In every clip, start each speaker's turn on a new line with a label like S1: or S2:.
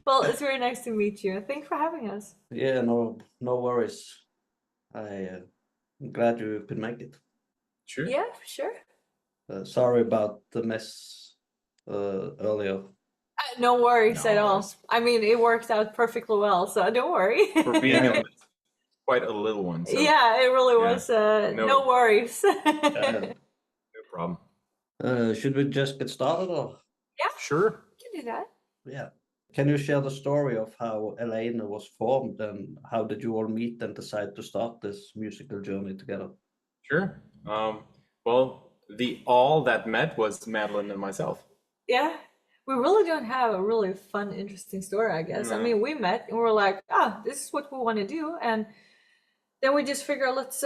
S1: Well, it's very nice to meet you. Thanks for having us.
S2: Yeah, no worries. I'm glad you could make it.
S3: Sure.
S1: Yeah, for sure.
S2: Sorry about the mess earlier.
S1: No worries
S3: No
S1: at all.
S3: worries.
S1: I mean, it worked out perfectly well, so don't worry.
S3: For being
S2: Yeah.
S3: quite a little one, so
S1: Yeah, it really
S3: yeah.
S1: was. No worries.
S2: Uh,
S3: no problem.
S2: should we just get started or?
S3: Sure.
S1: Can do that.
S2: Yeah. Can you share the story of how Eleine was formed and how did you all meet and decide to start this musical journey together?
S3: Sure. Well, the all that met was Madeline and myself.
S1: Yeah, we really don't have a really fun, interesting story, I guess. I
S3: No.
S1: mean, we met and we're like, ah, this is what we want to do, and then we just figure let's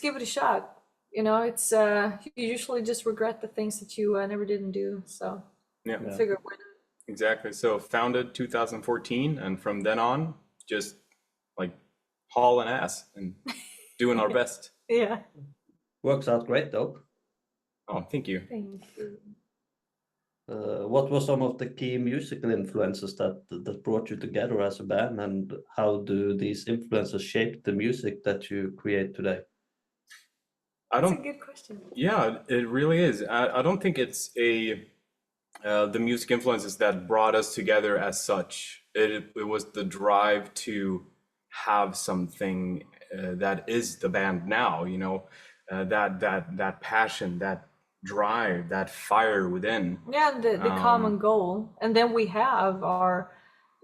S1: give it a shot. You know, it's you usually just regret the things that you never didn't do. So
S3: Yeah,
S2: Yeah.
S1: figure why not?
S3: exactly. So founded 2014, and from then on, just like hauling ass and doing our best.
S1: Yeah.
S2: Works out great though.
S3: Oh, thank you.
S1: Thank you.
S2: What were some of the key musical influences that brought you together as a band, and how do these influences shape the music that you create today?
S3: I
S1: That's a
S3: don't.
S1: good question.
S3: Yeah, it really is. I don't think it's the music influences that brought us together as such. It was the drive to have something that is the band now. You know, that passion, that drive, that fire within.
S1: Yeah, and the common goal, and then we have our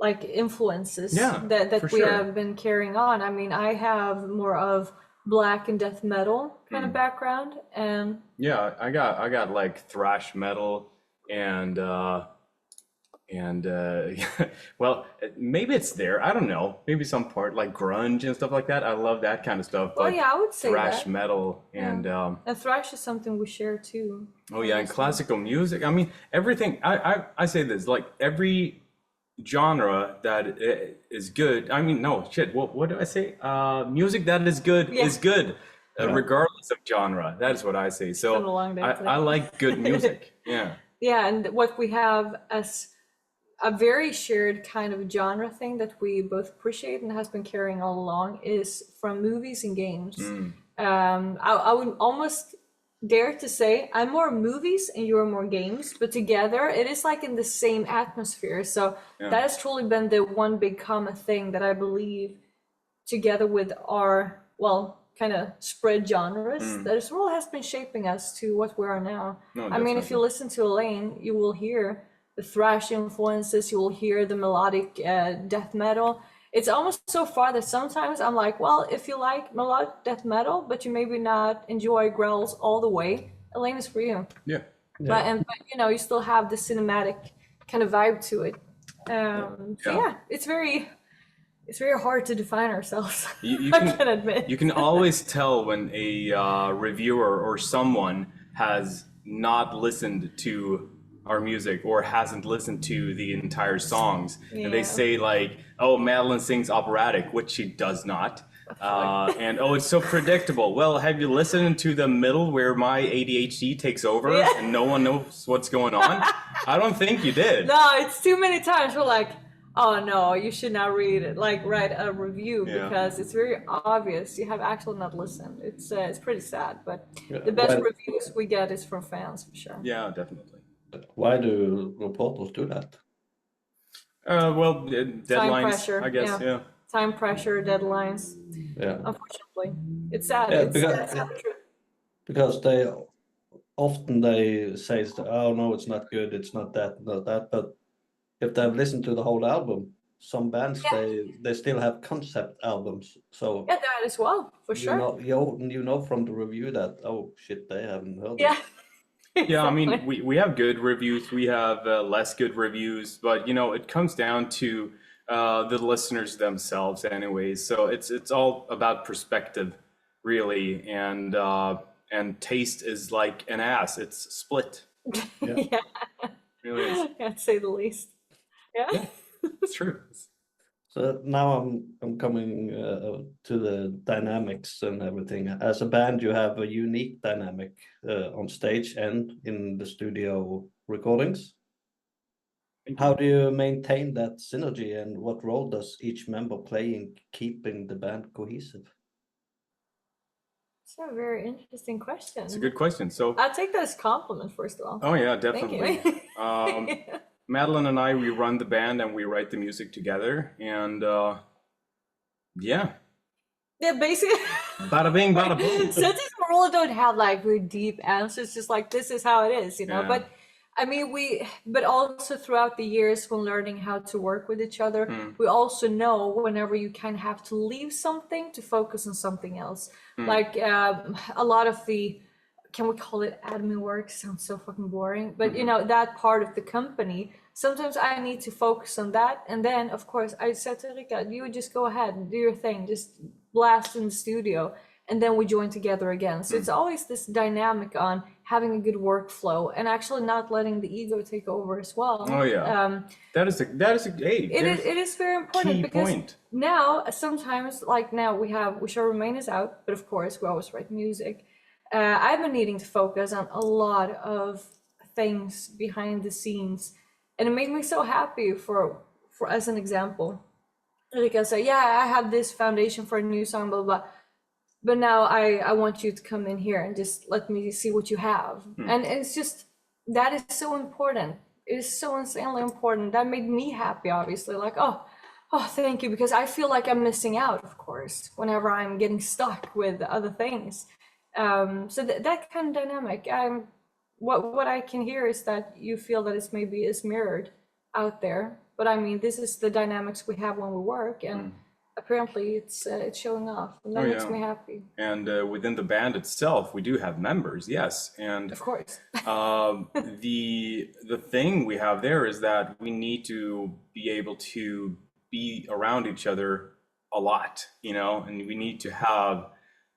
S1: like influences
S3: Yeah,
S1: that
S3: for
S1: we
S3: sure.
S1: have been carrying on. I mean, I have more of black and death metal kind of background, and
S3: Yeah, I got like thrash metal and well, maybe it's there. I don't know. Maybe some part like grunge and stuff like that. I love that kind of stuff.
S1: well,
S3: But
S1: yeah, I would say
S3: thrash
S1: that.
S3: metal
S1: Yeah.
S3: and
S1: And thrash is something we share too.
S3: oh yeah, and
S1: obviously.
S3: classical music. I mean, everything. I say this like every genre that is good. I mean, no shit. What do I say? Music that is good
S1: Yeah.
S3: is good,
S2: Yeah.
S3: regardless of genre. That is what I say.
S1: It's been a
S3: So
S1: long day
S3: I
S1: today.
S3: like good music. Yeah.
S1: Yeah, and what we have as a very shared kind of genre thing that we both appreciate and has been carrying all along is from movies and games. I would almost dare to say I'm more movies and you're more games, but together it is like in the same atmosphere. So
S3: Yeah.
S1: that has truly been the one big common thing that I believe together with our, well, kind of spread genres that as well has been shaping us to what we are now.
S3: No,
S1: I mean, if you
S3: definitely.
S1: listen to Elaine, you will hear the thrash influences, you will hear the melodic death metal. It's almost so far that sometimes I'm like, well, if you like melodic death metal, but you maybe not enjoy growls all the way, Elaine is for you.
S3: Yeah.
S1: But you know, you still have the cinematic kind of vibe to it. So
S3: Yeah.
S1: yeah, it's very hard to define ourselves.
S3: You
S1: I
S3: can
S1: can admit.
S3: you can always tell when a reviewer or someone has not listened to our music or hasn't listened to the entire songs, and they
S1: Yeah.
S3: say like, "Oh, Madeline sings operatic," which she does not. And oh, it's so predictable. Well, have you listened to the middle where my ADHD takes over
S1: Yeah.
S3: and no one knows what's going on? I don't think you did.
S1: No, it's too many times we're like, oh no, you should not read it. Like write a review
S3: Yeah.
S1: because it's very obvious you have actually not listened. It's pretty sad, but
S2: Yeah.
S1: the best
S2: Why,
S1: reviews we get is from fans for sure.
S3: Yeah, definitely.
S2: why do reporters do that?
S3: Well, deadlines,
S1: pressure,
S3: I guess.
S1: yeah.
S3: Yeah.
S1: Time pressure, deadlines.
S2: Yeah.
S1: Unfortunately, it's sad.
S2: Yeah,
S1: It's sad truth.
S2: because they often they say, "Oh no, it's not good. It's not that, not that." But if they've listened to the whole album, some bands
S1: Yeah.
S2: they still have concept albums. So
S1: Yeah, that as well for sure.
S2: you know from the review that, oh shit, they haven't heard
S1: Yeah.
S2: it.
S3: Yeah, I mean,
S1: Exactly.
S3: we have good reviews, we have less good reviews, but you know, it comes down to the listeners themselves, anyways. So it's all about perspective, really, and taste is like an ass; it's split.
S2: Yeah.
S1: Yeah,
S3: It really is.
S1: I'd say the least. Yeah.
S2: Yeah.
S3: It's true.
S2: So now I'm coming to the dynamics and everything. As a band, you have a unique dynamic on stage and in the studio recordings.
S3: Thank
S2: How
S3: you.
S2: do you maintain that synergy, and what role does each member play in keeping the band cohesive?
S1: It's a very interesting question.
S3: It's a good question. So,
S1: I'll take that as a compliment, first of all.
S3: oh yeah,
S1: Thank
S3: definitely.
S1: you.
S3: Madeline and I, we run the band and we write the music together. And yeah,
S1: Yeah, basically.
S3: bada bing, bada boom.
S1: Sometimes we really don't have like very deep answers, just like this is how it is, you know.
S3: Yeah.
S1: But I mean, but also throughout the years when learning how to work with each other, we also know whenever you kind of have to leave something to focus on something else. Like a lot of the, can we call it admin work? Sounds so fucking boring, but you know, that part of the company, sometimes I need to focus on that. And then, of course, I said to Rika, you just go ahead and do your thing, just blast in the studio. And then we join together again. So it's always this dynamic on having a good workflow and actually not letting the ego take over as well.
S3: Oh yeah. That is a hey,
S1: It is very important
S3: key
S1: because
S3: point.
S1: now sometimes, like now we shall remain is out, but of course we always write music. I've been needing to focus on a lot of things behind the scenes, and it made me so happy for as an example. Like I say, yeah, I have this foundation for a new song, blah blah. But now I want you to come in here and just let me see what you have. And it's just, that is so important. It is so insanely important. That made me happy, obviously. Like, oh, thank you, because I feel like I'm missing out, of course, whenever I'm getting stuck with other things. So that kind of dynamic. What I can hear is that you feel that it's maybe is mirrored out there. But I mean, this is the dynamics we have when we work, and apparently it's showing off, and that
S3: Oh,
S1: makes
S3: yeah.
S1: me happy.
S3: And within the band itself, we do have members, yes. And
S1: Of course.
S3: the thing we have there is that we need to be able to be around each other a lot, you know, and we need to have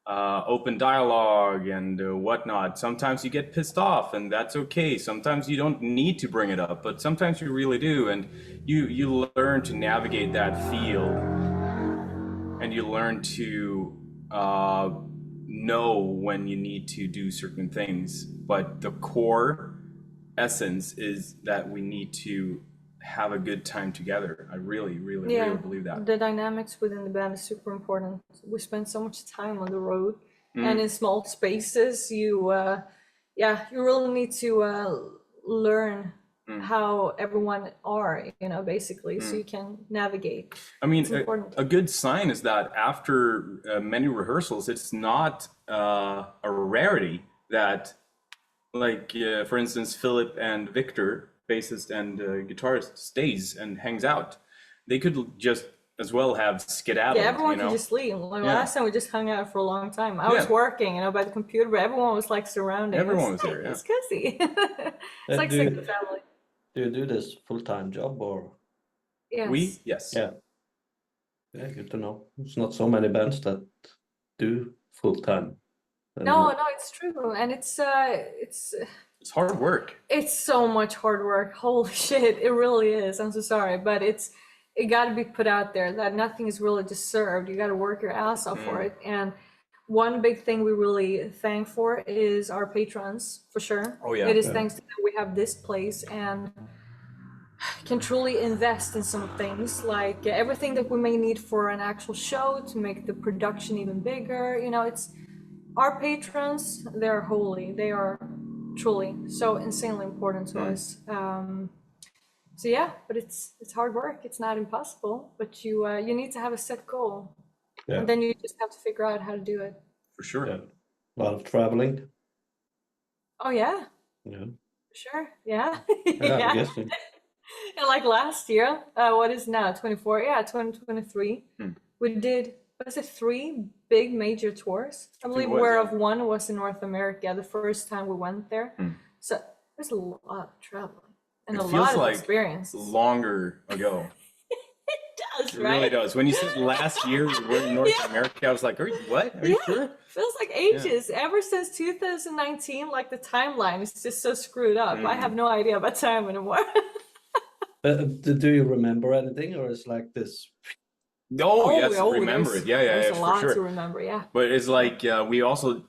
S3: open dialogue and whatnot. Sometimes you get pissed off, and that's okay. Sometimes you don't need to bring it up, but sometimes you really do, and you learn to navigate that field, and you learn to know when you need to do certain things. But the core essence is that we need to have a good time together. I really, really,
S1: Yeah,
S3: really believe that.
S1: the dynamics within the band is super important. We spend so much time on the road, and in small spaces, you really need to learn how everyone are, you know, basically, so you can navigate.
S3: I mean,
S1: It's important.
S3: a good sign is that after many rehearsals, it's not a rarity that, like, for instance, Philip and Victor, bassist and guitarist, stays and hangs out. They could just as well have skedaddled,
S1: Yeah, everyone
S3: you know?
S1: can just leave. Like
S3: Yeah.
S1: last time, we just hung out for a long time. I was
S3: Yeah.
S1: working, you know, by the computer, but everyone was like surrounding.
S3: Everyone
S1: It's
S3: was there, yeah.
S1: It's cozy. It's like
S2: do,
S1: second family.
S2: do you do this full-time job, or?
S1: Yes.
S3: Yes.
S2: Yeah. Yeah, good to know. It's not so many bands that do full-time.
S1: No, it's true, and it's
S3: It's hard work.
S1: it's so much hard work. Holy shit, it really is. I'm so sorry, but it got to be put out there that nothing is really deserved. You got to work your ass off for it. And one big thing we really thank for is our patrons, for sure.
S3: Oh, yeah.
S1: It is
S2: Yeah.
S1: thanks to them we have this place and can truly invest in some things, like everything that we may need for an actual show to make the production even bigger. You know, it's our patrons, they're holy. They are truly so insanely important to us. So yeah, but it's hard work. It's not impossible, but you need to have a set goal,
S2: Yeah.
S1: and then you just have to figure out how to do it.
S3: For sure.
S2: Yeah. A lot of traveling.
S1: Oh yeah,
S2: Yeah.
S1: sure, yeah,
S2: Yeah,
S1: yeah.
S2: I guess so.
S1: And like last year, what is now 24? Yeah, 2023. We did, was it 3 big major tours? I believe
S3: it was,
S1: whereof
S3: yeah.
S1: one was in North America, the first time we went there. So there's a lot of traveling and
S3: It
S1: a
S3: feels
S1: lot of
S3: like
S1: experiences.
S3: longer ago.
S1: Does,
S3: It
S1: right?
S3: really does. When you said last year we were in North America, I was like, are you what? Are you sure?
S1: Feels like ages. Ever since 2019, like the timeline is just so screwed up. I have no idea about time anymore.
S2: Do you remember anything, or is like this?
S3: Oh, yes, remember
S1: there's-
S3: it. Yeah,
S1: there's a
S3: for
S1: lot
S3: sure.
S1: to remember. Yeah.
S3: But it's like we also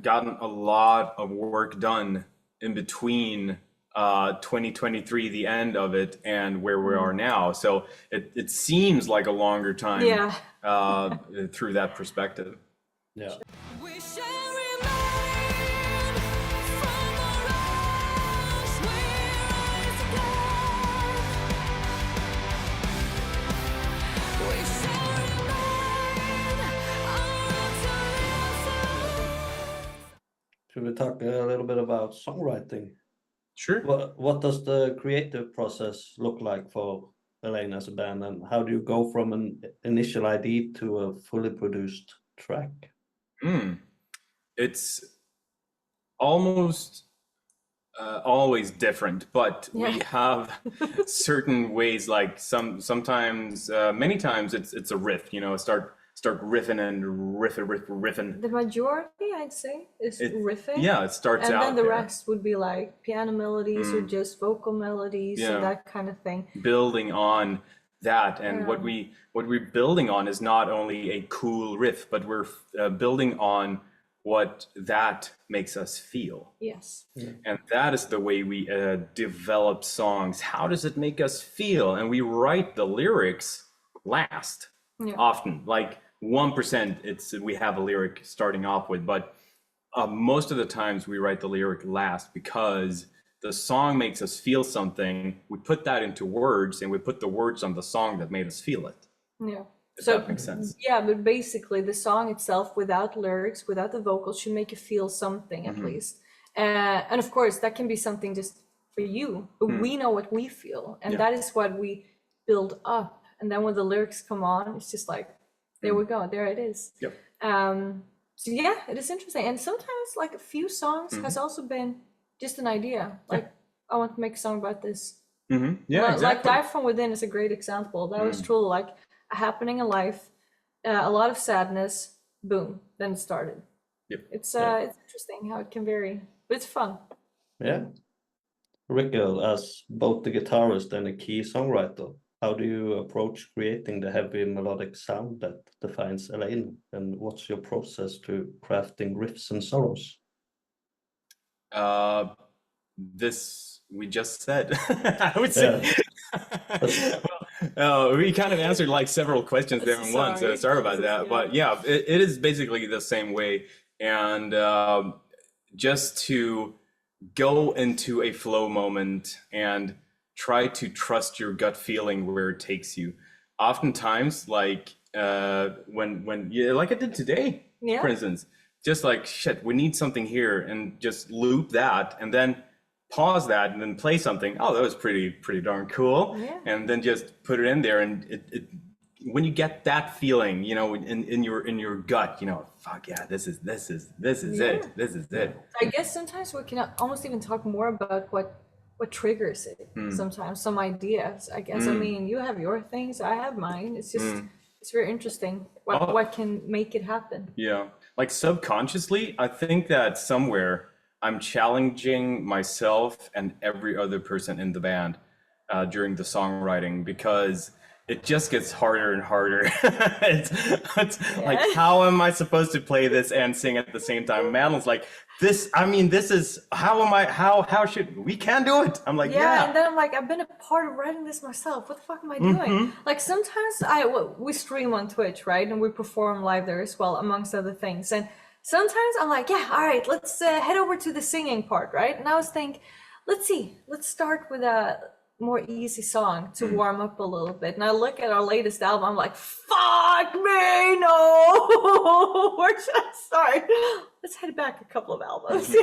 S3: gotten a lot of work done in between 2023, the end of it, and where we are now. So it seems like a longer time
S1: Yeah.
S3: through that perspective.
S2: Yeah.
S4: We shall remain from the rush we rise again. We shall remain
S2: Should we talk a little bit about songwriting?
S3: Sure.
S2: What does the creative process look like for Eleine as a band, and how do you go from an initial idea to a fully produced track?
S3: It's almost always different, but we
S1: Yeah.
S3: have certain ways. Like sometimes, many times, it's a riff. You know, start riffing and riffing.
S1: The majority, I'd say, is riffing.
S3: Yeah, it starts
S1: And
S3: out
S1: then the
S3: there.
S1: rest would be like piano melodies or just vocal melodies
S3: Yeah.
S1: and that kind of thing.
S3: Building on that, and what we're building on is not only a cool riff, but we're building on what that makes us feel.
S1: Yes.
S3: And that is the way we develop songs. How does it make us feel? And we write the lyrics last.
S1: Yeah.
S3: Often, like 1%, we have a lyric starting off with, but most of the times we write the lyric last because the song makes us feel something. We put that into words, and we put the words on the song that made us feel it.
S1: Yeah.
S3: If that makes sense.
S1: Yeah, but basically the song itself, without lyrics, without the vocals, should make you feel something
S3: Mm-hmm.
S1: at least. And of course, that can be something just for you, but
S3: Mm.
S1: we know what we feel, and that is what we build up. And then when the lyrics come on, it's just like, there we go, there it is.
S3: Yep.
S1: So yeah, it is interesting. And sometimes like a few songs
S3: Mm-hmm.
S1: has also been just an idea. Like, I want to make a song about this.
S3: Mm-hmm. Yeah,
S1: Like
S3: exactly.
S1: Dive From Within is a great example. That was truly like a happening in life, a lot of sadness, boom, then it started.
S3: Yep.
S1: It's interesting how it can vary, but it's fun.
S2: Yeah. Rico, as both the guitarist and a key songwriter, how do you approach creating the heavy melodic sound that defines Eleine? And what's your process to crafting riffs and solos?
S3: This we just said. I would say. We kind of answered like several questions there in one, so sorry about that. But yeah, it is basically the same way, and just to go into a flow moment and try to trust your gut feeling where it takes you. Oftentimes, like when like I did today, for instance, just like shit, we need something here, and just loop that, and then pause that, and then play something. Oh, that was pretty darn cool.
S1: Yeah.
S3: And then just put it in there, and it when you get that feeling, you know, in your gut, you know, fuck yeah, this is it. This is it.
S1: I guess sometimes we can almost even talk more about what triggers it. Sometimes some ideas. I guess. I mean, you have your things, I have mine. It's just it's very interesting what can make it happen.
S3: Yeah, like subconsciously, I think that somewhere I'm challenging myself and every other person in the band during the songwriting, because it just gets harder and harder. it's like, how am I supposed to play this and sing at the same time? Madeline's like, this is, how should, we can do it. I'm like, yeah.
S1: And then I'm like, I've been a part of writing this myself. What the fuck am I doing? Like sometimes we stream on Twitch, right? And we perform live there as well, amongst other things. And sometimes I'm like, yeah, all right, let's head over to the singing part, right? And I was thinking, let's start with a more easy song to warm up a little bit. And I look at our latest album, I'm like, fuck me, no. Where should I start? Let's head back a couple of albums.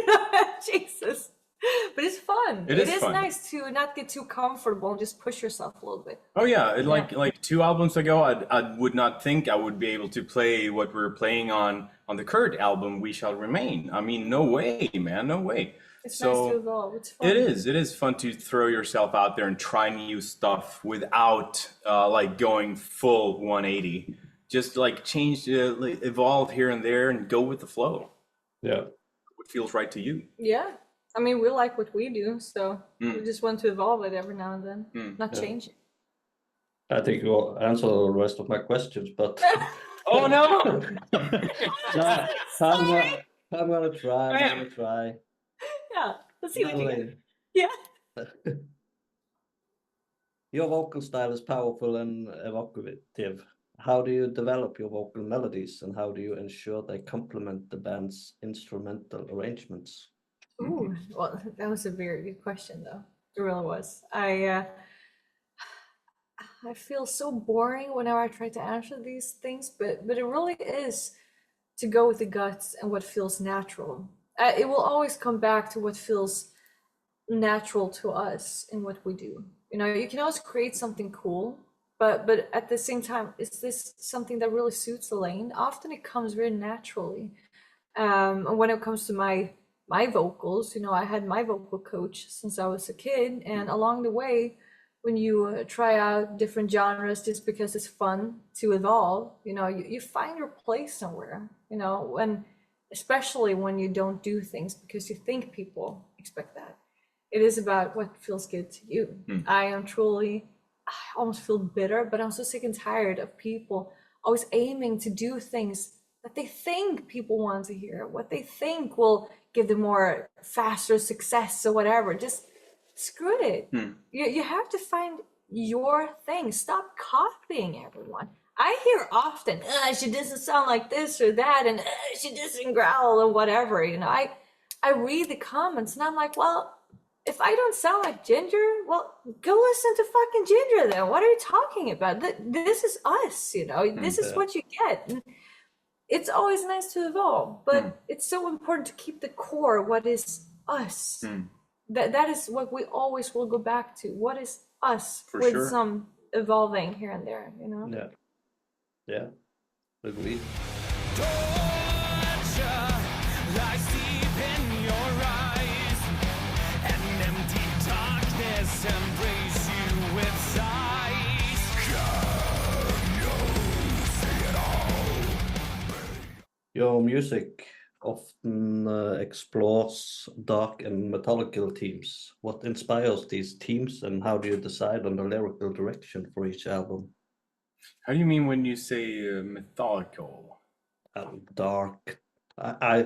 S1: Jesus. But it's fun. It is
S3: fun.
S1: Nice to not get too comfortable and just push yourself a little bit.
S3: Oh yeah, like 2 albums ago, I would not think I would be able to play what we're playing on the current album, We Shall Remain. I mean, no way, man, no way.
S1: It's nice to evolve. It's fun.
S3: It is fun to throw yourself out there and try new stuff without like going full 180. Just like change, evolve here and there, and go with the flow.
S2: Yeah.
S3: What feels right to you.
S1: Yeah. I mean, we like what we do, so we just want to evolve it every now and then, not change it.
S2: I think you'll answer the rest of my questions, but
S3: Oh no!
S2: I'm gonna try.
S1: Yeah, let's see what you get.
S2: Natalie,
S1: Yeah.
S2: Your vocal style is powerful and evocative. How do you develop your vocal melodies, and how do you ensure they complement the band's instrumental arrangements?
S1: Ooh, well, that was a very good question, though. It really was. I feel so boring whenever I try to answer these things, but it really is to go with the guts and what feels natural. It will always come back to what feels natural to us in what we do. You know, you can always create something cool, but at the same time, is this something that really suits Elaine? Often it comes very naturally. And when it comes to my vocals, you know, I had my vocal coach since I was a kid, and along the way, when you try out different genres just because it's fun to evolve, you know, you find your place somewhere, you know, when especially when you don't do things because you think people expect that. It is about what feels good to you. I almost feel bitter, but I'm so sick and tired of people always aiming to do things that they think people want to hear, what they think will give them more faster success or whatever. Just screw it. You have to find your thing. Stop copying everyone. I hear often, she doesn't sound like this or that, and she doesn't growl or whatever. You know, I read the comments and I'm like, well, if I don't sound like Ginger, well, go listen to fucking Ginger then. What are you talking about? This is us, you know, this is what you get. And it's always nice to evolve, but it's so important to keep the core, what is us. That is what we always will go back to. What is us with
S3: sure.
S1: some evolving here and there, you know?
S2: Yeah. Yeah. Agreed.
S4: Torture lies deep in your eyes. An empty darkness embrace you with sighs. Can you see it all?
S2: Your music often explores dark and methodical themes. What inspires these themes, and how do you decide on the lyrical direction for each album?
S3: How do you mean when you say methodical?
S2: Dark. I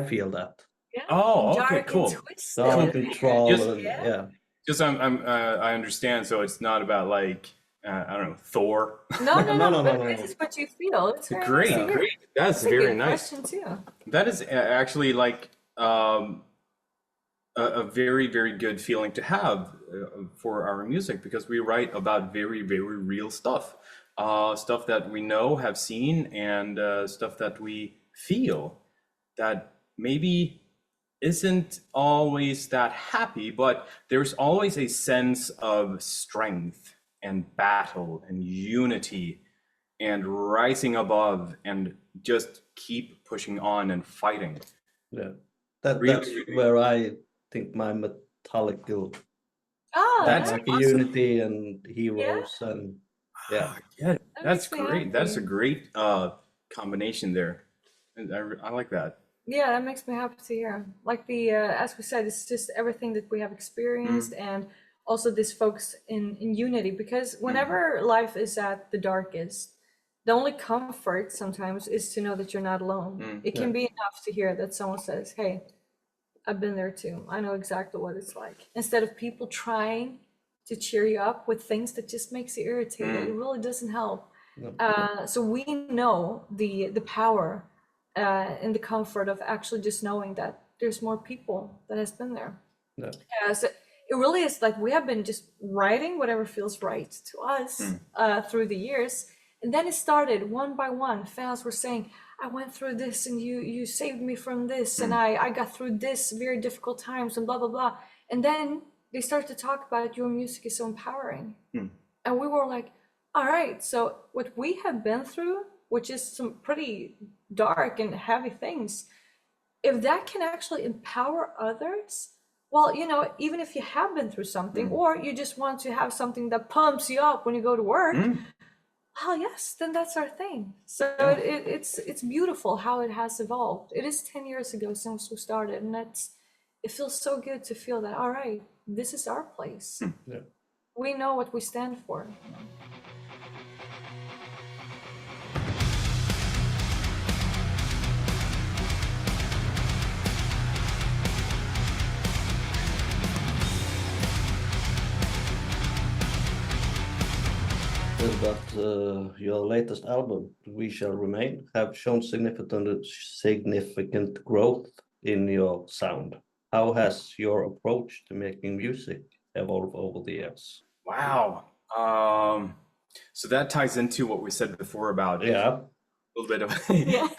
S2: feel that.
S1: Yeah.
S3: Oh, okay,
S1: Dark and
S3: cool.
S1: twisted.
S2: Dark and troll.
S3: Just-
S2: And, yeah.
S3: Just I understand. So it's not about like I don't know, Thor.
S1: No,
S2: No.
S1: but this is what you feel. It's very
S3: Great,
S1: nice to hear.
S3: great. That's
S1: That's a
S3: very
S1: good
S3: nice.
S1: question too.
S3: That is actually like a very, very good feeling to have for our music, because we write about very, very real stuff. Stuff that we know, have seen, and stuff that we feel that maybe isn't always that happy, but there's always a sense of strength and battle and unity and rising above and just keep pushing on and fighting.
S2: Yeah.
S3: Really,
S2: That's
S3: really-
S2: where I think my metallical,
S1: Oh,
S3: That's
S2: like
S3: awesome.
S2: unity and heroes and yeah.
S3: Yeah,
S1: That
S3: that's
S1: makes me
S3: great. That's a
S1: happy.
S3: great combination there. And I like that.
S1: yeah, that makes me happy to hear. Like the as we said, it's just everything that we have experienced, and also this focus in unity. Because whenever life is at the darkest, the only comfort sometimes is to know that you're not alone. It can be enough to hear that someone says, "Hey, I've been there too. I know exactly what it's like." Instead of people trying to cheer you up with things that just makes you irritated, it really doesn't help. So we know the power and the comfort of actually just knowing that there's more people that has been there.
S2: Yeah.
S1: So it really is like we have been just writing whatever feels right to us through the years, and then it started one by one. Fans were saying, "I went through this, and you saved me from this, and I got through this very difficult times, and blah blah blah." And then they started to talk about your music is so empowering, and we were like, "All right, so what we have been through, which is some pretty dark and heavy things, if that can actually empower others, well, you know, even if you have been through something, or you just want to have something that pumps you up when you go to work, well, yes, then that's our thing." So it's beautiful how it has evolved. It is 10 years ago since we started, and it feels so good to feel that, all right, this is our place.
S2: Yeah.
S1: We know what we stand for.
S2: But your latest album, We Shall Remain, have shown significant growth in your sound. How has your approach to making music evolved over the years?
S3: Wow. So that ties into what we said before about
S2: Yeah.
S3: a little bit of
S1: Yeah.
S3: a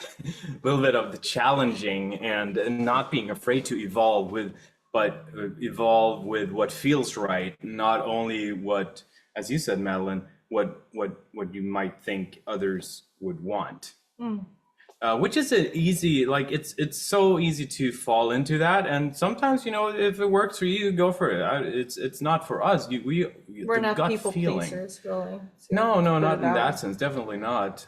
S3: little bit of the challenging and not being afraid to evolve with, but evolve with what feels right, not only what, as you said, Madeline, what you might think others would want. Which is an easy, like it's so easy to fall into that, and sometimes, you know, if it works for you, go for it. It's not for us.
S1: We're
S3: the
S1: not
S3: gut
S1: people
S3: feeling.
S1: pleasers, really.
S3: No, not in
S1: about
S3: that
S1: it.
S3: sense. Definitely not.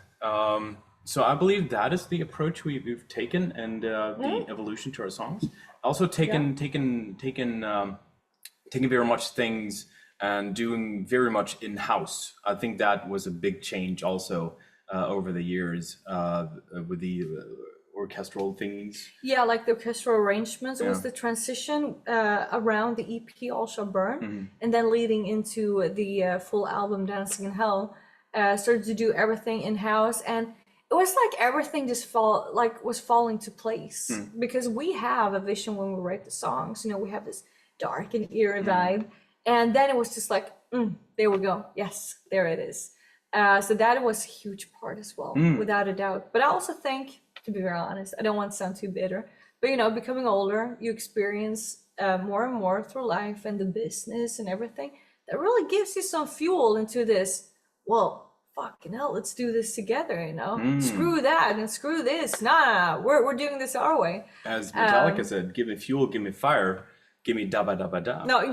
S3: So I believe that is the approach we've taken, and the evolution to our songs. Also taken very much things and doing very much in-house. I think that was a big change also over the years with the orchestral things.
S1: Yeah, like the orchestral arrangements. It was the transition around the EP All Shall Burn, and then leading into the full album Dancing in Hell. Started to do everything in-house, and it was like everything just was falling to place, because we have a vision when we write the songs. You know, we have this dark and eerie vibe, and then it was just like, there we go. Yes, there it is. So that was a huge part as well, without a doubt. But I also think, to be very honest, I don't want to sound too bitter, but you know, becoming older, you experience more and more through life and the business and everything that really gives you some fuel into this. Well, fucking hell, let's do this together, you know? Screw that and screw this. Nah, we're doing this our way.
S3: As Metallica said, give me fuel, give me fire, give me da ba da ba da.
S1: No,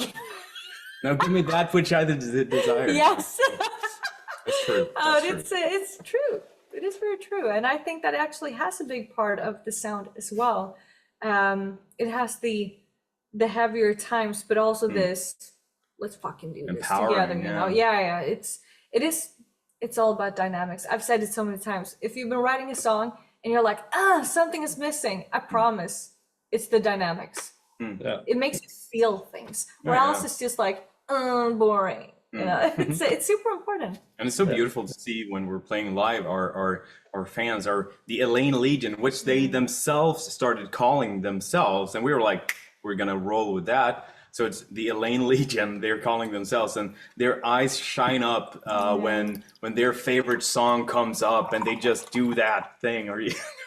S3: Now give me that which I desire.
S1: yes.
S3: That's true. That's true.
S1: It's true. It is very true. And I think that actually has a big part of the sound as well. It has the heavier times, but also this, let's fucking do this
S3: Empowering,
S1: together, you know? Yeah. It's all about dynamics. I've said it so many times. If you've been writing a song and you're like, something is missing, I promise it's the dynamics.
S2: Yeah.
S1: It makes you feel things. Or else it's just like, boring. You know, it's super important.
S3: And it's so beautiful to see when we're playing live, our fans are the Eleine Legion, which they themselves started calling themselves. And we were like, we're going to roll with that. So it's the Eleine Legion, they're calling themselves, and their eyes shine up when their favorite song comes up, and they just do that thing. Or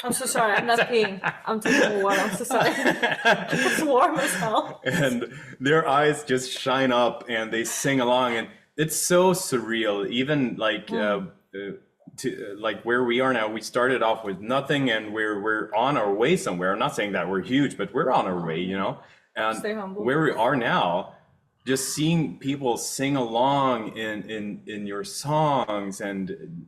S1: I'm so sorry, I'm not peeing. I'm taking water. I'm so sorry. It's warm as hell.
S3: And their eyes just shine up, and they sing along, and it's so surreal. Even like like where we are now, we started off with nothing, and we're on our way somewhere. I'm not saying that we're huge, but we're on our way, you know. And
S1: Stay humble.
S3: where we are now, just seeing people sing along in your songs and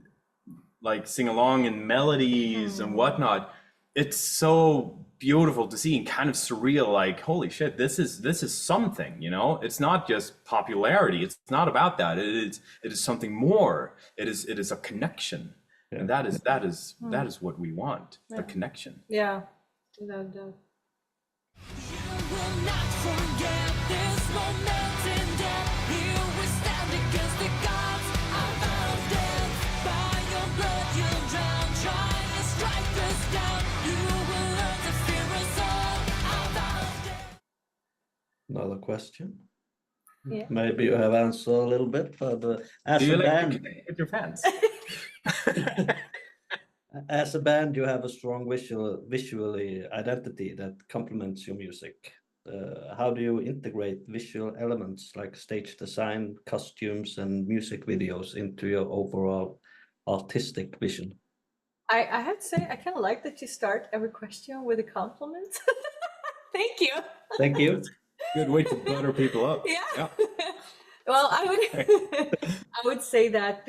S3: like sing along in melodies and whatnot, it's so beautiful to see and kind of surreal. Like, holy shit, this is something, you know. It's not just popularity. It's not about that. It is something more. It is a connection, and that is what we want. A connection.
S1: Yeah, without a doubt.
S4: You will not forget this moment in death. You will stand against the gods of death. By your blood you'll drown, trying to strike us down. You will learn to fear us all of death.
S2: Another question.
S1: Yeah.
S2: Maybe you have answered a little bit, but as
S3: Do you
S2: a
S3: like
S2: band,
S3: to connect with your fans?
S2: as a band, you have a strong visually identity that complements your music. How do you integrate visual elements like stage design, costumes, and music videos into your overall artistic vision?
S1: I have to say, I kind of like that you start every question with a compliment. Thank you.
S2: Thank you.
S3: Good way to butter people up.
S1: Yeah. Well, I would say that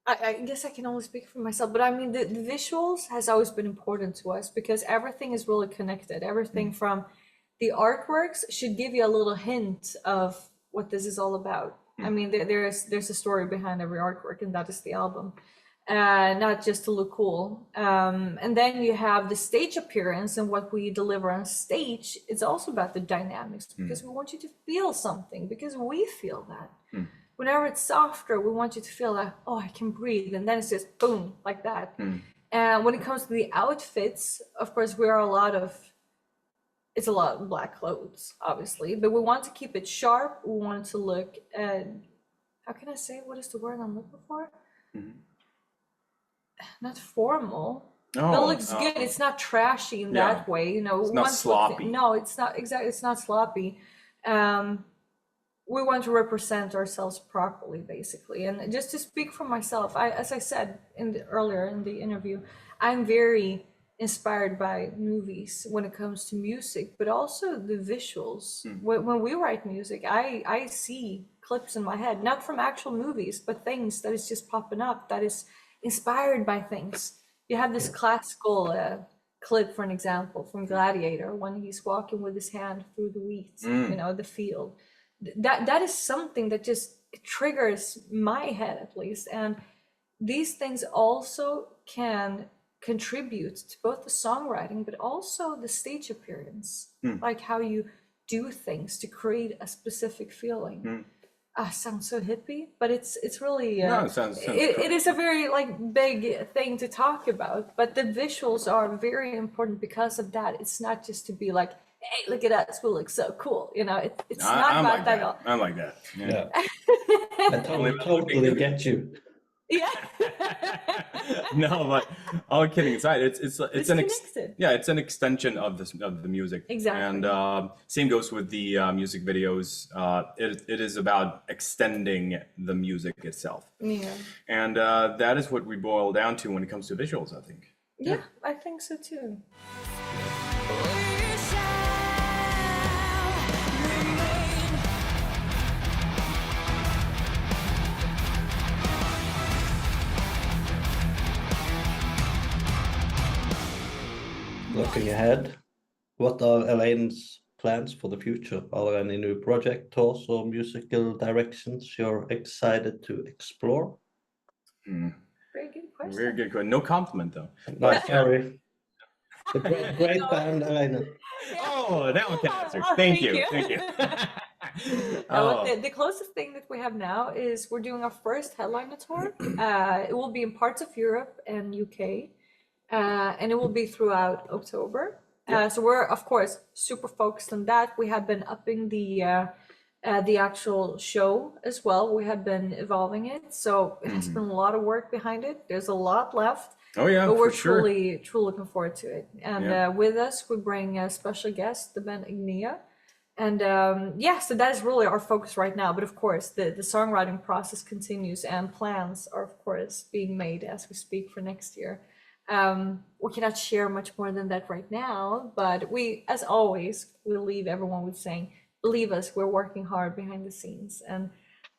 S1: I guess I can only speak for myself, but I mean the visuals has always been important to us because everything is really connected. Everything from the artworks should give you a little hint of what this is all about. I mean, there's a story behind every artwork, and that is the album, not just to look cool. And then you have the stage appearance and what we deliver on stage. It's also about the dynamics because we want you to feel something because we feel that. whenever it's softer, we want you to feel like, oh, I can breathe, and then it's just boom, like that. And when it comes to the outfits, of course, it's a lot of black clothes, obviously, but we want to keep it sharp. We want it to look, how can I say, what is the word I'm looking for? Not formal. But it looks good. It's not trashy in that way, you know.
S3: It's not sloppy.
S1: No, it's not exactly. It's not sloppy. We want to represent ourselves properly, basically. And just to speak for myself, as I said earlier in the interview, I'm very inspired by movies when it comes to music, but also the visuals. When we write music, I see clips in my head, not from actual movies, but things that is just popping up that is inspired by things. You have this classical clip, for an example, from Gladiator, when he's walking with his hand through the wheat, you know, the field. That is something that just triggers my head, at least. And these things also can contribute to both the songwriting, but also the stage appearance, like how you do things to create a specific feeling. Sounds so hippie, but it's really
S3: No, it
S1: is a very like big thing to talk about. But the visuals are very important because of that. It's not just to be like, hey, look at us, we look so cool. You know, it's not
S3: I'm
S1: about
S3: like
S1: that at all.
S3: I'm like that.
S2: Yeah. I totally get you.
S1: Yeah.
S3: No, but all kidding aside, it's
S1: connected.
S3: it's an extension of the music.
S1: Exactly.
S3: And same goes with the music videos. It is about extending the music itself.
S1: Yeah.
S3: And that is what we boil down to when it comes to visuals, I think.
S1: Yeah, I think so too.
S4: We shall remain.
S2: Looking ahead, what are Elaine's plans for the future? Are there any new project tours or musical directions you're excited to explore?
S1: Very good question.
S3: Very good question. No compliment though.
S2: No, sorry. The great band, Eleine.
S3: Oh, that one can answer.
S1: Oh,
S3: Thank
S1: thank
S3: you.
S1: you.
S3: Thank you.
S1: The closest thing that we have now is we're doing our first headliner tour. It will be in parts of Europe and UK, and it will be throughout October. So we're, of course, super focused on that. We have been upping the actual show as well. We have been evolving it. So it has been a lot of work behind it. There's a lot left.
S3: Oh yeah,
S1: But we're
S3: for sure.
S1: truly looking forward to it. And with us, we bring a special guest, the band Ignia. And so that is really our focus right now. But of course, the songwriting process continues, and plans are, of course, being made as we speak for next year. We cannot share much more than that right now, but we, as always, will leave everyone with saying, believe us, we're working hard behind the scenes. And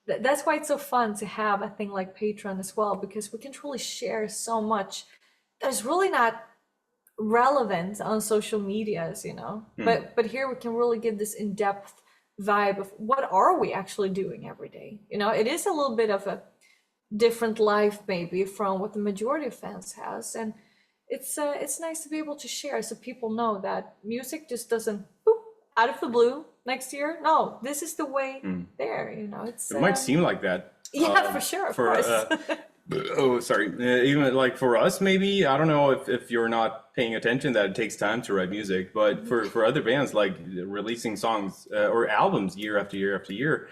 S1: that's why it's so fun to have a thing like Patreon as well, because we can truly share so much that's really not relevant on social medias, you know. But here we can really give this in-depth vibe of what are we actually doing every day. You know, it is a little bit of a different life maybe from what the majority of fans has, and it's nice to be able to share so people know that music just doesn't boop, out of the blue next year. No, this is the way there, you know. It
S3: might seem like that.
S1: for sure, of course.
S3: Oh, sorry. Even like for us, maybe, I don't know if you're not paying attention that it takes time to write music, but for other bands, like releasing songs or albums year after year after year,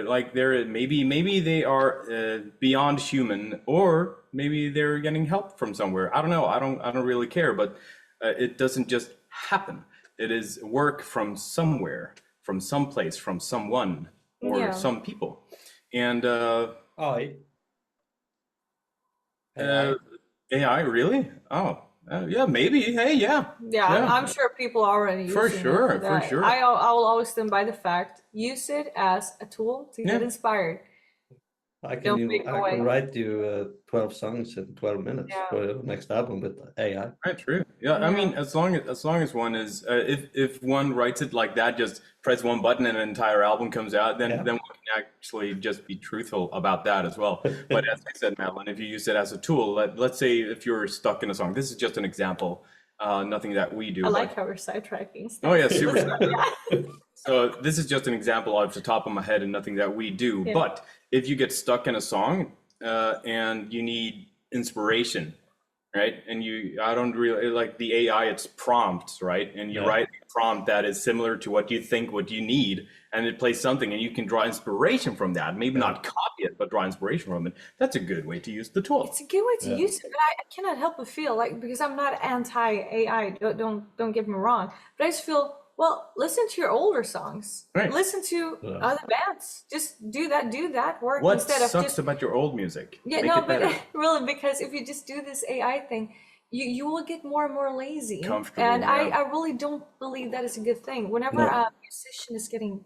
S3: like they're maybe they are beyond human, or maybe they're getting help from somewhere. I don't know. I don't really care, but it doesn't just happen. It is work from somewhere, from someplace, from someone, or some people. And AI, really? Oh, yeah, maybe. Hey, yeah.
S1: I'm sure people are already using
S3: For
S1: it
S3: sure,
S1: that.
S3: for sure.
S1: I will always stand by the fact, use it as a tool to get inspired.
S2: I
S1: Don't
S2: can
S1: make away.
S2: write you 12 songs in 12 minutes for your next album with AI.
S3: Right, true. Yeah, I mean, as long as one is, if one writes it like that, just press one button and an entire album comes out, then one can actually just be truthful about that as well. But as I said, Madeline, if you use it as a tool, let's say if you're stuck in a song, this is just an example, nothing that we do.
S1: I like how we're sidetracking stuff.
S3: Oh yeah, super. So this is just an example off the top of my head and nothing that we do.
S1: Yeah.
S3: But if you get stuck in a song and you need inspiration, right? And I don't really like the AI, it's prompts, right? And you write a prompt that is similar to what you think, what you need, and it plays something and you can draw inspiration from that. Maybe not copy it, but draw inspiration from it. That's a good way to use the tool.
S1: It's a good way to use it, but I cannot help but feel like, because I'm not anti-AI, don't get me wrong, but I just feel, well, listen to your older songs.
S3: Right.
S1: Listen to other bands. Just do that work
S3: What
S1: instead of
S3: sucks
S1: just
S3: about your old music?
S1: yeah,
S3: Make
S1: no,
S3: it better.
S1: but really, because if you just do this AI thing, you will get more and more lazy.
S3: Comfortable,
S1: And
S3: yeah.
S1: I really don't believe that is a good thing. Whenever a musician is getting,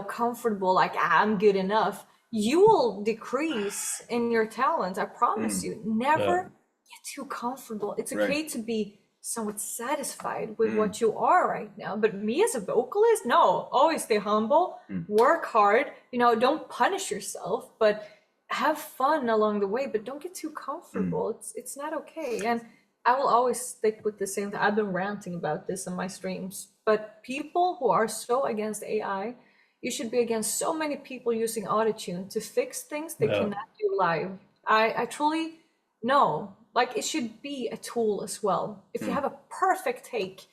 S1: comfortable, like I'm good enough, you will decrease in your talent. I promise you. Never get too comfortable. It's okay to be somewhat satisfied with what you are right now. But me as a vocalist, no, always stay humble, work hard, don't punish yourself, but have fun along the way, but don't get too comfortable. It's not okay. And I will always stick with the same thing. I've been ranting about this on my streams, but people who are so against AI, you should be against so many people using autotune to fix things they cannot do live. I truly know, like, it should be a tool as well. If you have a perfect take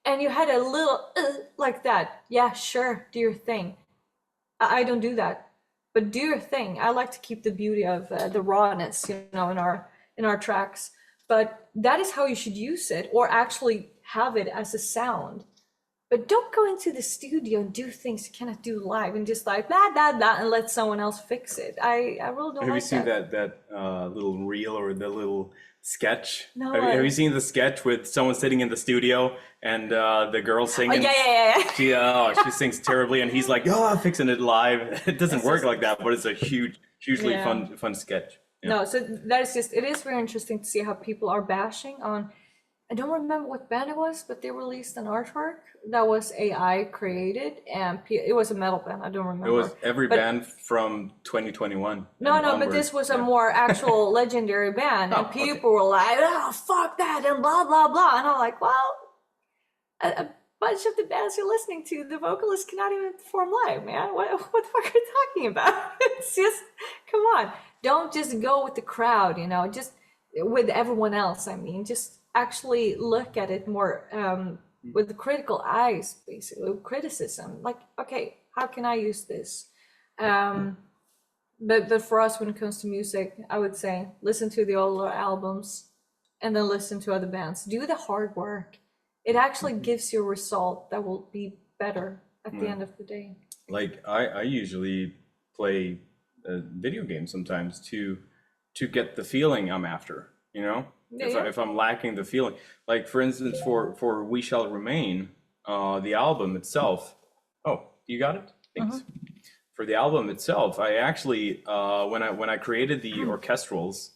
S1: and you had a little like that, yeah, sure, do your thing. I don't do that, but do your thing. I like to keep the beauty of the rawness, in our tracks. But that is how you should use it, or actually have it as a sound. But don't go into the studio and do things you cannot do live and just like blah blah blah and let someone else fix it. I really don't
S3: Have
S1: like
S3: you seen
S1: that.
S3: that little reel or the little sketch?
S1: No,
S3: Have you seen the sketch with someone sitting in the studio and the girl
S1: Oh,
S3: singing?
S1: yeah.
S3: She sings terribly, and he's like, "Oh, I'm fixing it live." It doesn't work like that, but it's a hugely fun sketch. Yeah.
S1: No, so that is just, it is very interesting to see how people are bashing on, I don't remember what band it was, but they released an artwork that was AI created, and it was a metal band, I don't remember.
S3: It was every
S1: But-
S3: band from 2021.
S1: No,
S3: and
S1: but this
S3: onwards.
S1: was a more actual legendary band, and
S3: Oh, okay.
S1: people were like, "Oh, fuck that," and blah blah blah, and I'm like, well, a bunch of the bands you're listening to, the vocalists cannot even perform live, man. What the fuck are you talking about? It's just, come on, don't just go with the crowd, just with everyone else. I mean, just actually look at it more with critical eyes, basically, with criticism. Like, okay, how can I use this? But for us, when it comes to music, I would say listen to the older albums and then listen to other bands. Do the hard work. It actually gives you a result that will be better at the end of the day.
S3: Like I usually play video games sometimes to get the feeling I'm after, if I'm lacking the feeling, like for instance for We Shall Remain, the album itself. Oh, you got it? Thanks. For the album itself, I actually when I created the orchestrals,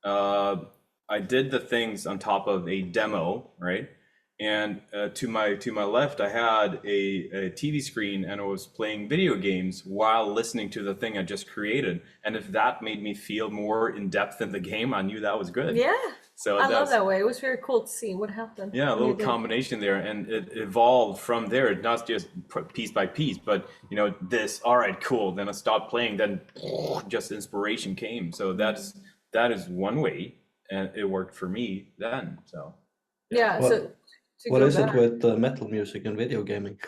S3: I did the things on top of a demo, right? And to my left, I had a TV screen, and I was playing video games while listening to the thing I just created. And if that made me feel more in depth in the game, I knew that was good.
S1: Yeah,
S3: So
S1: I love that way. It was very cool to see what happened.
S3: yeah, a
S1: when
S3: little
S1: you did.
S3: combination there, and it evolved from there, not just piece by piece, but this. All right, cool. Then I stopped playing. Then just inspiration came. So that is one way, and it worked for me then. So.
S1: Yeah,
S2: What-
S1: so to
S2: What
S1: go
S2: is it
S1: back-
S2: with metal music and video gaming?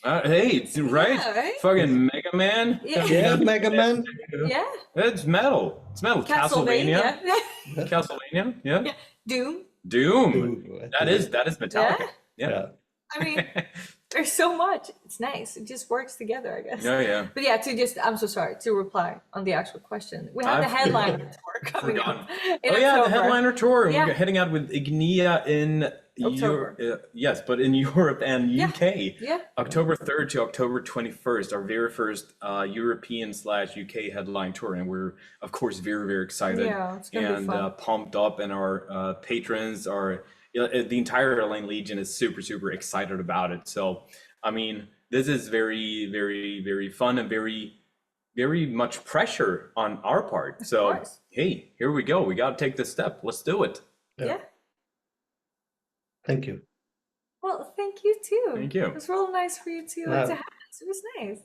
S3: Hey, it's right.
S1: Yeah, right?
S3: Fucking Mega Man.
S1: Yeah.
S2: Yeah, Mega Man.
S1: Yeah,
S3: It's metal. It's metal. Castlevania.
S1: Castlevania.
S3: Castlevania. Yeah.
S1: Yeah. Doom.
S3: Doom.
S2: Ooh,
S3: That is Metallica. Yeah.
S2: Yeah.
S1: I mean, there's so much. It's nice. It just works together, I guess.
S3: Yeah.
S1: But yeah, I'm so sorry, to reply on the actual question. We have the headline tour coming up. in
S3: Oh yeah, the
S1: October.
S3: headliner tour.
S1: Yeah.
S3: We're heading out with Ignia in
S1: October.
S3: yes, but in Europe and UK.
S1: Yeah.
S3: October 3rd to October 21st, our very first European/UK headline tour, and we're of course very, very excited
S1: Yeah, it's gonna be
S3: and
S1: fun.
S3: pumped up, and our patrons are the entire Eleine Legion is super, super excited about it. So, I mean, this is very, very, very fun and very, very much pressure on our part. So,
S1: course.
S3: hey, here we go. We got to take this step. Let's do it.
S1: Yeah.
S2: Thank you.
S1: Well, thank you too.
S3: Thank you.
S1: It was real nice for you to
S2: Yeah.
S1: have So it was nice.